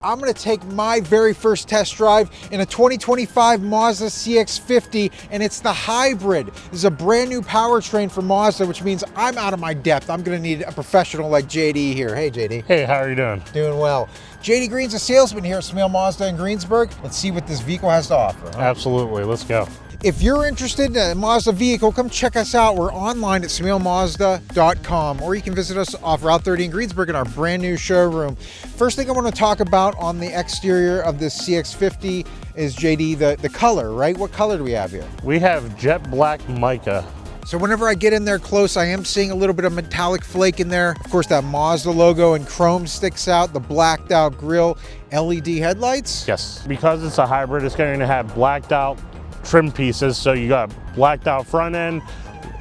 I'm going to take my very first test drive in a 2025 Mazda CX50, and it's the Hybrid. This is a brand new powertrain for Mazda, which means I'm out of my depth. I'm going to need a professional like JD here. Hey, JD. Hey, how are you doing? Doing well. JD Green's a salesman here at Smale Mazda in Greensburg. Let's see what this vehicle has to offer. Absolutely, let's go. If you're interested in a Mazda vehicle, come check us out. We're online at smalemazda.com, or you can visit us off Route 30 in Greensburg in our brand new showroom. First thing I want to talk about on the exterior of this CX50 is, JD, the color, right? What color do we have here? We have jet black mica. So whenever I get in there close, I am seeing a little bit of metallic flake in there. Of course, that Mazda logo and chrome sticks out, the blacked out grille, LED headlights. Yes, because it's a hybrid, it's going to have blacked out trim pieces. So you got blacked out front end,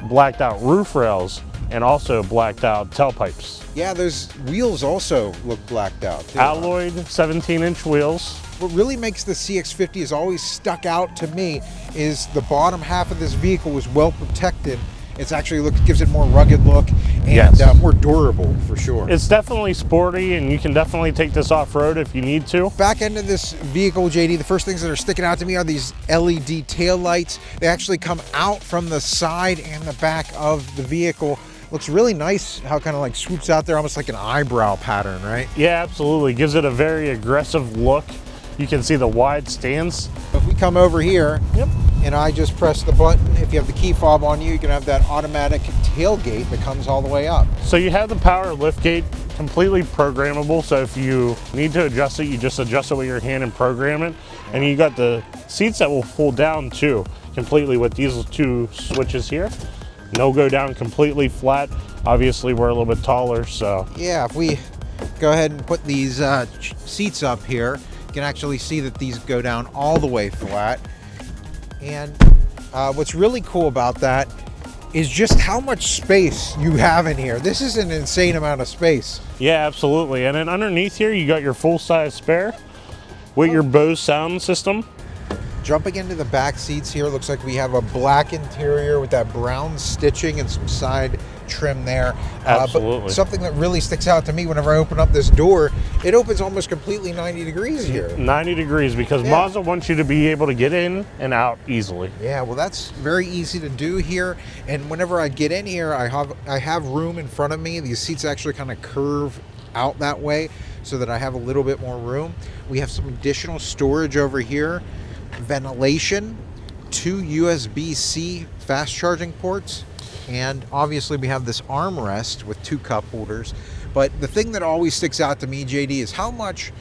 blacked out roof rails, and also blacked out tailpipes. Yeah, those wheels also look blacked out too. Alloyed 17-inch wheels. What really makes the CX50 has always stuck out to me is the bottom half of this vehicle was well protected. It's actually gives it more rugged look and more durable for sure. It's definitely sporty, and you can definitely take this off-road if you need to. Back end of this vehicle, JD, the first things that are sticking out to me are these LED tail lights. They actually come out from the side and the back of the vehicle. Looks really nice how it kind of like swoops out there, almost like an eyebrow pattern, right? Yeah, absolutely. Gives it a very aggressive look. You can see the wide stance. If we come over here, and I just press the button, if you have the key fob on you, you can have that automatic tailgate that comes all the way up. So you have the power lift gate, completely programmable. So if you need to adjust it, you just adjust it with your hand and program it. And you got the seats that will pull down too, completely with these two switches here. No go down completely flat. Obviously we're a little bit taller, so. Yeah, if we go ahead and put these seats up here, you can actually see that these go down all the way flat. And what's really cool about that is just how much space you have in here. This is an insane amount of space. Yeah, absolutely. And then underneath here, you got your full-size spare with your Bose sound system. Jumping into the back seats here, looks like we have a black interior with that brown stitching and some side trim there. Absolutely. But something that really sticks out to me whenever I open up this door, it opens almost completely 90 degrees here. 90 degrees, because Mazda wants you to be able to get in and out easily. Yeah, well, that's very easy to do here. And whenever I get in here, I have room in front of me. These seats actually kind of curve out that way so that I have a little bit more room. We have some additional storage over here, ventilation, 2 USB-C fast charging ports, and obviously we have this armrest with 2 cup holders. But the thing that always sticks out to me, JD, is how much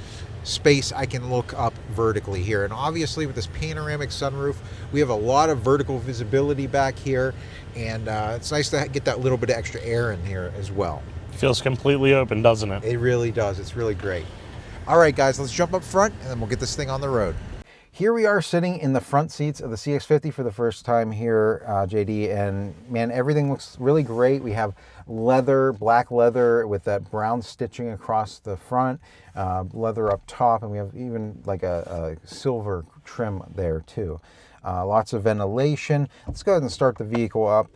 space I can look up vertically here. And obviously with this panoramic sunroof, we have a lot of vertical visibility back here, and it's nice to get that little bit of extra air in here as well. Feels completely open, doesn't it? It really does. It's really great. All right, guys, let's jump up front and then we'll get this thing on the road. Here we are sitting in the front seats of the CX50 for the first time here, JD, and man, everything looks really great. We have leather, black leather with that brown stitching across the front, leather up top, and we have even like a silver trim there too. Lots of ventilation. Let's go ahead and start the vehicle up.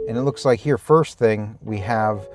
And it looks like here, first thing, we have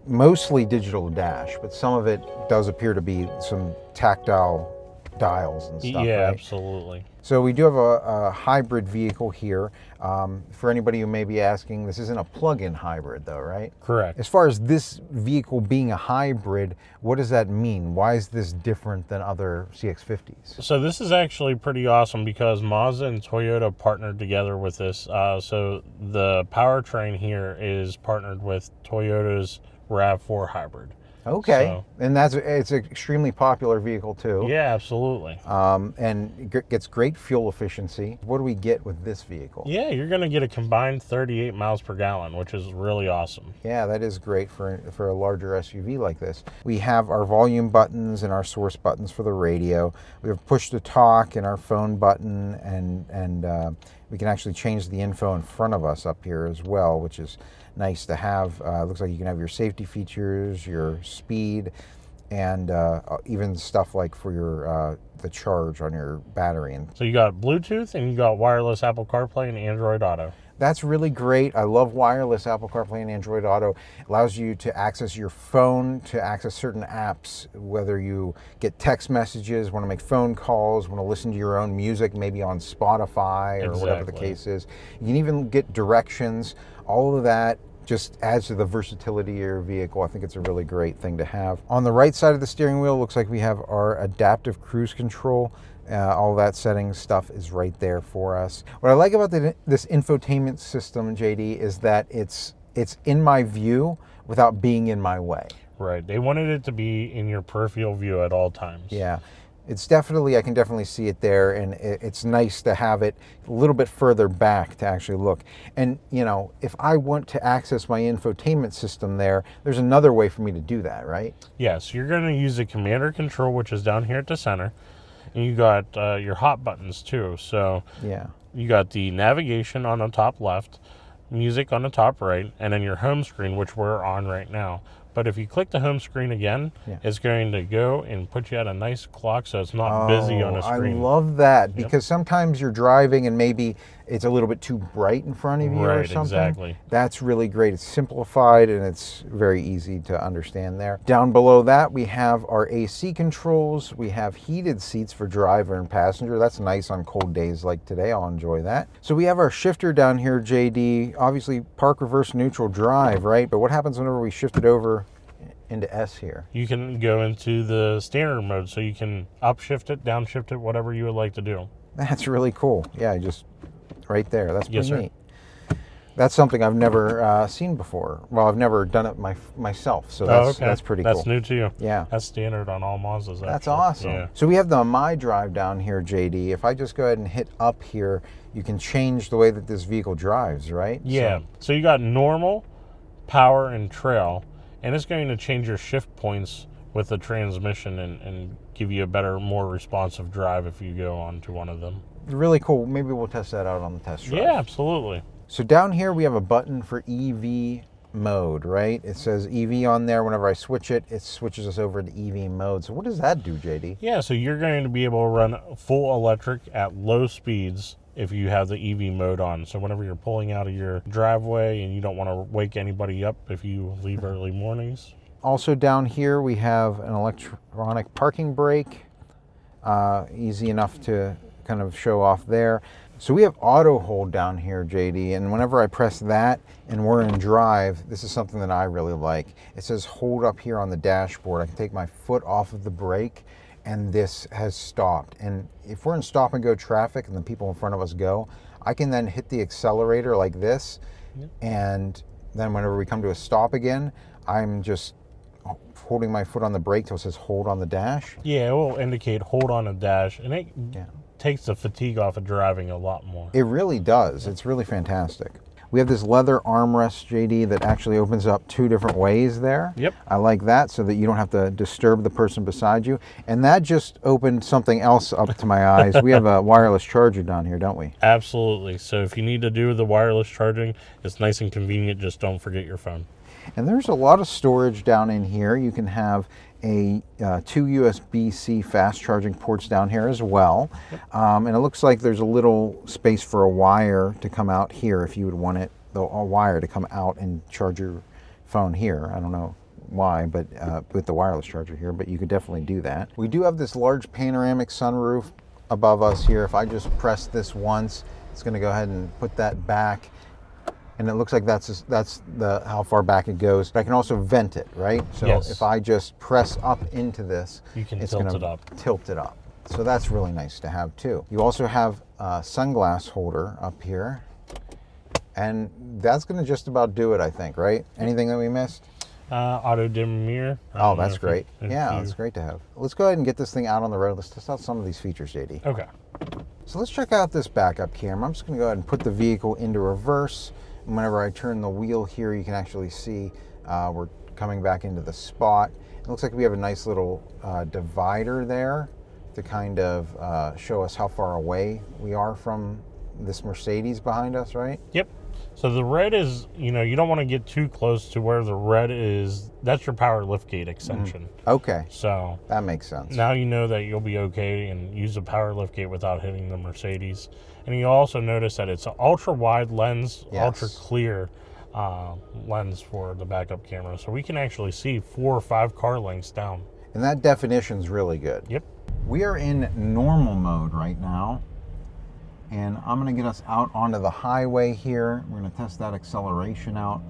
mostly digital dash, but some of it does appear to be some tactile dials and stuff. Yeah, right? Absolutely. So we do have a hybrid vehicle here. For anybody who may be asking, this isn't a plug-in hybrid though, right? Correct. As far as this vehicle being a hybrid, what does that mean? Why is this different than other CX50s? So this is actually pretty awesome because Mazda and Toyota partnered together with this. So the powertrain here is partnered with Toyota's RAV4 hybrid. Okay, so, and it's an extremely popular vehicle too. Yeah, absolutely. And it gets great fuel efficiency. What do we get with this vehicle? Yeah, you're going to get a combined 38 miles per gallon, which is really awesome. Yeah, that is great for a larger SUV like this. We have our volume buttons and our source buttons for the radio. We have push to talk and our phone button, and we can actually change the info in front of us up here as well, which is nice to have. Looks like you can have your safety features, your speed, and even stuff like for your the charge on your battery. And so you got Bluetooth and you got wireless Apple CarPlay and Android Auto. That's really great. I love wireless Apple CarPlay and Android Auto. It allows you to access your phone, to access certain apps, whether you get text messages, want to make phone calls, want to listen to your own music, maybe on Spotify or whatever the case is. You can even get directions. All of that just adds to the versatility of your vehicle. I think it's a really great thing to have. On the right side of the steering wheel, looks like we have our adaptive cruise control. All that settings stuff is right there for us. What I like about this infotainment system, JD, is that it's in my view without being in my way. Right. They wanted it to be in your peripheral view at all times. Yeah. It's definitely, I can definitely see it there, and it's nice to have it a little bit further back to actually look. And, you know, if I want to access my infotainment system there's another way for me to do that, right? Yes, you're going to use the commander control, which is down here at the center. And you got your hot buttons too. So yeah, you got the navigation on the top left, music on the top right, and then your home screen, which we're on right now. But if you click the home screen again, it's going to go and put you at a nice clock so it's not busy on the screen. I love that, because sometimes you're driving and maybe it's a little bit too bright in front of you or something. Exactly. That's really great. It's simplified and it's very easy to understand there. Down below that, we have our AC controls. We have heated seats for driver and passenger. That's nice on cold days like today. I'll enjoy that. So we have our shifter down here, JD. Obviously, park, reverse, neutral, drive, right? But what happens whenever we shift it over into S here? You can go into the standard mode, so you can upshift it, downshift it, whatever you would like to do. That's really cool. Yeah, just right there. That's pretty neat. That's something I've never seen before. Well, I've never done it myself, so that's pretty cool. That's new to you. Yeah. That's standard on all Mazdas. That's awesome. Yeah. So we have the My Drive down here, JD. If I just go ahead and hit up here, you can change the way that this vehicle drives, right? Yeah. So you got normal, power, and trail. And it's going to change your shift points with the transmission and give you a better, more responsive drive if you go onto one of them. Really cool. Maybe we'll test that out on the test drive. Yeah, absolutely. So down here we have a button for EV mode, right? It says EV on there. Whenever I switch it, it switches us over to EV mode. So what does that do, JD? Yeah, so you're going to be able to run full electric at low speeds if you have the EV mode on. So whenever you're pulling out of your driveway and you don't want to wake anybody up if you leave early mornings. Also down here we have an electronic parking brake. Easy enough to kind of show off there. So we have auto hold down here, JD, and whenever I press that and we're in drive, this is something that I really like. It says hold up here on the dashboard. I can take my foot off of the brake and this has stopped. And if we're in stop and go traffic and the people in front of us go, I can then hit the accelerator like this, and then whenever we come to a stop again, I'm just holding my foot on the brake till it says hold on the dash. Yeah, it will indicate hold on the dash, and it takes the fatigue off of driving a lot more. It really does. It's really fantastic. We have this leather armrest, JD, that actually opens up 2 different ways there. Yep. I like that so that you don't have to disturb the person beside you. And that just opened something else up to my eyes. We have a wireless charger down here, don't we? Absolutely. So if you need to do the wireless charging, it's nice and convenient. Just don't forget your phone. And there's a lot of storage down in here. You can have 2 USB-C fast charging ports down here as well. And it looks like there's a little space for a wire to come out here if you would want it, a wire to come out and charge your phone here. I don't know why, but with the wireless charger here, but you could definitely do that. We do have this large panoramic sunroof above us here. If I just press this once, it's going to go ahead and put that back. And it looks like that's how far back it goes. But I can also vent it, right? So if I just press up into this, you can it's tilt going it to up. Tilt it up. So that's really nice to have too. You also have a sunglass holder up here. And that's going to just about do it, I think, right? Anything that we missed? Auto dim mirror. Oh, that's great. Yeah, that's great to have. Let's go ahead and get this thing out on the road. Let's test out some of these features, JD. Okay. So let's check out this backup camera. I'm just going to go ahead and put the vehicle into reverse. And whenever I turn the wheel here, you can actually see we're coming back into the spot. It looks like we have a nice little divider there to kind of show us how far away we are from this Mercedes behind us, right? Yep. So the red is, you don't want to get too close to where the red is. That's your power liftgate extension. Okay, So that makes sense. now you know that you'll be okay and use the power liftgate without hitting the Mercedes. And you also notice that it's an ultra wide lens, Yes. ultra clear lens for the backup camera. So we can actually see 4 or 5 car lengths down. And that definition's really good. Yep. We are in normal mode right now. And I'm going to get us out onto the highway here. We're going to test that acceleration out.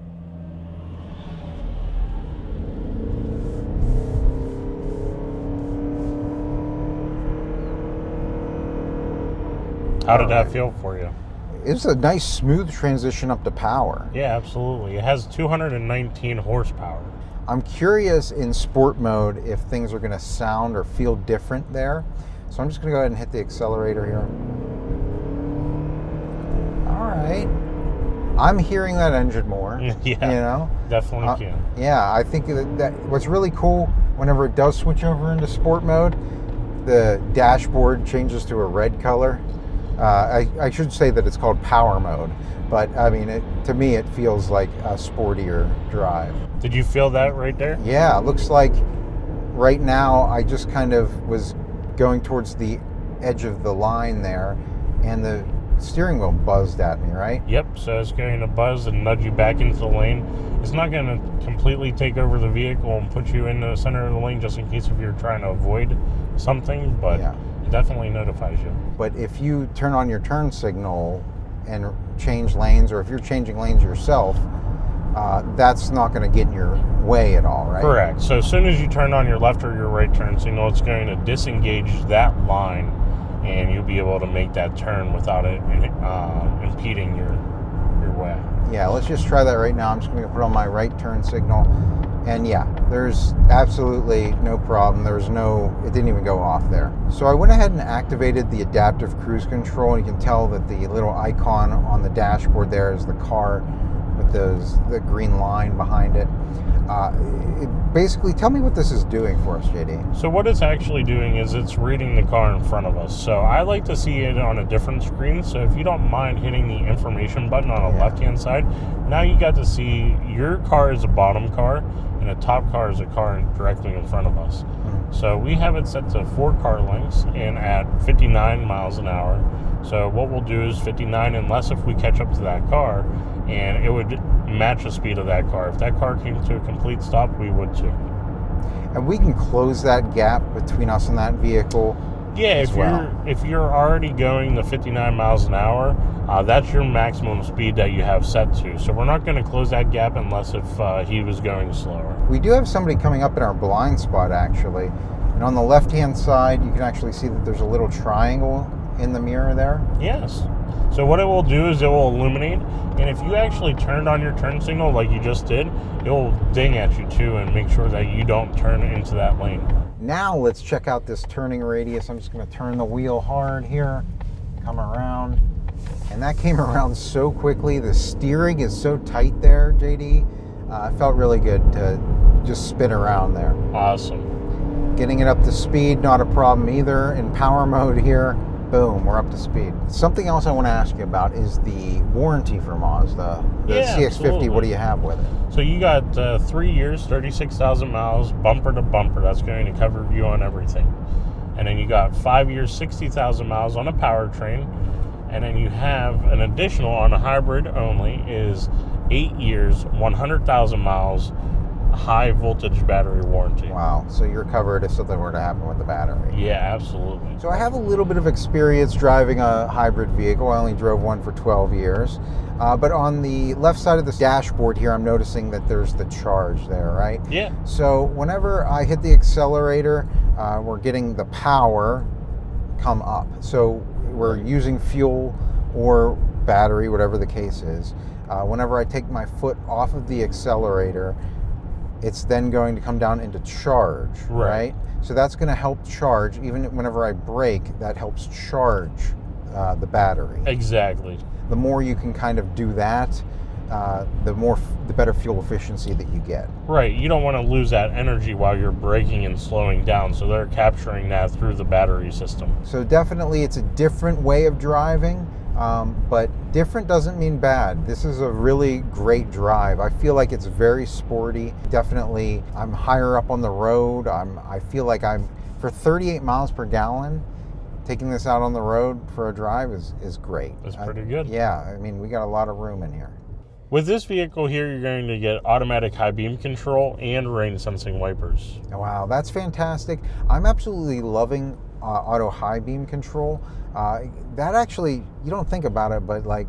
How did that feel for you? It's a nice smooth transition up to power. Yeah, absolutely. It has 219 horsepower. I'm curious in sport mode if things are going to sound or feel different there. So I'm just going to go ahead and hit the accelerator here. All right. I'm hearing that engine more. Yeah, definitely can. Yeah, I think that what's really cool, whenever it does switch over into sport mode, the dashboard changes to a red color. I should say that it's called power mode, but I mean, to me, it feels like a sportier drive. Did you feel that right there? Yeah, it looks like right now I just kind of was going towards the edge of the line there, and the steering wheel buzzed at me, right? Yep, so it's going to buzz and nudge you back into the lane. It's not going to completely take over the vehicle and put you in the center of the lane just in case if you're trying to avoid something, but Yeah. it definitely notifies you. But if you turn on your turn signal and change lanes, or if you're changing lanes yourself, that's not going to get in your way at all, right? Correct. So as soon as you turn on your left or your right turn signal, it's going to disengage that line, and you'll be able to make that turn without it impeding your way. Yeah, let's just try that right now. I'm just going to put on my right turn signal. And yeah, there's absolutely no problem. It didn't even go off there. So I went ahead and activated the adaptive cruise control, and you can tell that the little icon on the dashboard there is the car with the green line behind it. Basically, tell me what this is doing for us, JD. So what it's actually doing is it's reading the car in front of us. So I like to see it on a different screen. So if you don't mind hitting the information button on the left-hand side, now you got to see your car is a bottom car, and the top car is a car directly in front of us. So we have it set to 4 car lengths and at 59 miles an hour. So what we'll do is 59 unless if we catch up to that car, and it would match the speed of that car. If that car came to a complete stop, we would too. And we can close that gap between us and that vehicle. Yeah, if you're already going the 59 miles an hour, that's your maximum speed that you have set to. So we're not going to close that gap unless if he was going slower. We do have somebody coming up in our blind spot, actually. And on the left-hand side, you can actually see that there's a little triangle in the mirror there. Yes. So what it will do is it will illuminate, and if you actually turned on your turn signal like you just did, it will ding at you too and make sure that you don't turn into that lane. Now let's check out this turning radius. I'm just going to turn the wheel hard here, come around. And that came around so quickly. The steering is so tight there, JD. It felt really good to just spin around there. Awesome. Getting it up to speed, not a problem either. In power mode here, boom, we're up to speed. Something else I want to ask you about is the warranty for Mazda. The CX-50, absolutely. What do you have with it? So you got 3 years, 36,000 miles, bumper to bumper. That's going to cover you on everything. And then you got 5 years, 60,000 miles on a powertrain. And then you have an additional on a hybrid only is 8 years, 100,000 miles, high voltage battery warranty. Wow, so you're covered if something were to happen with the battery. Yeah, absolutely. So I have a little bit of experience driving a hybrid vehicle. I only drove one for 12 years. But on the left side of the dashboard here, I'm noticing that there's the charge there, right? Yeah. So whenever I hit the accelerator, we're getting the power come up. So we're using fuel or battery, whatever the case is. Whenever I take my foot off of the accelerator, it's then going to come down into charge, right? So that's going to help charge. Even whenever I brake, that helps charge the battery. Exactly. The more you can kind of do that, the better fuel efficiency that you get. Right. You don't want to lose that energy while you're braking and slowing down. So they're capturing that through the battery system. So definitely it's a different way of driving. But different doesn't mean bad. This is a really great drive. I feel like it's very sporty. Definitely, I'm higher up on the road. I feel like for 38 miles per gallon, taking this out on the road for a drive is great. That's pretty good. Yeah, I mean, we got a lot of room in here. With this vehicle here, you're going to get automatic high beam control and rain sensing wipers. Wow, that's fantastic. I'm absolutely loving auto high beam control. That actually, you don't think about it, but like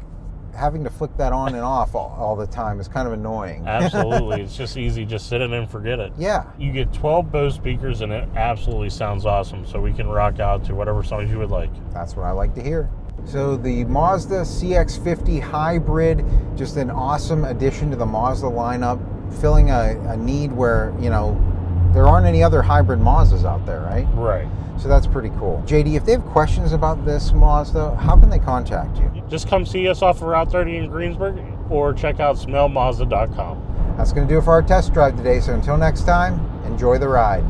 having to flick that on and off all the time is kind of annoying. Absolutely. It's just easy. Just sit in and forget it. Yeah. You get 12 Bose speakers and it absolutely sounds awesome. So we can rock out to whatever songs you would like. That's what I like to hear. So the Mazda CX50 Hybrid, just an awesome addition to the Mazda lineup, filling a need where, you know, there aren't any other hybrid Mazdas out there, right? Right. So that's pretty cool. JD, if they have questions about this Mazda, how can they contact you? Just come see us off of Route 30 in Greensburg or check out smellmazda.com. That's going to do it for our test drive today. So until next time, enjoy the ride.